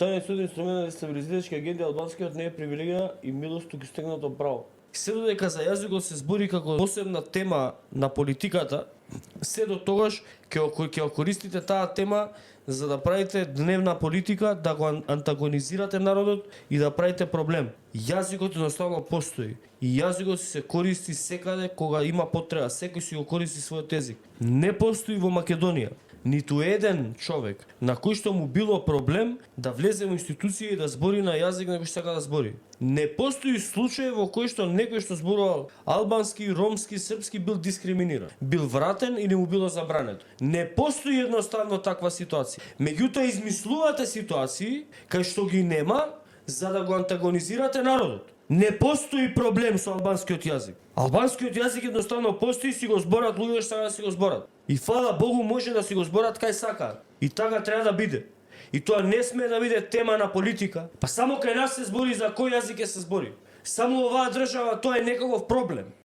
Тај суд инструмент на стабилизирачки агенти албанскиот не е привилегија и милост туку стегнато право. Се додека за јазикот се збори како посебна тема на политиката, се до тогаш ќе користите таа тема за да правите дневна политика, да го антагонизирате народот и да правите проблем. Јазикот едноставно постои и јазикот се користи секаде кога има потреба, секој си го користи својот език. Не постои во Македонија ниту еден човек на кој што му било проблем да влезе во институција и да збори на јазик на кој што сака да збори. Не постои случај во кој што некој што зборувал албански, ромски, српски бил дискриминиран, бил вратен или му било забрането. Не постои едноставно таква ситуација. Меѓутоа измислувате ситуации кај што ги нема за да го антагонизирате народот. Не постои проблем со албанскиот јазик. Албанскиот јазик едноставно постои и си го зборат луѓе што сакаат да си го зборат. И фала Богу може да си го зборат кај сакаат. И така треба да биде. И тоа не смее да биде тема на политика. Па само кај нас се збори за кој јазик ќе се збори. Само оваа држава тоа е некаков проблем.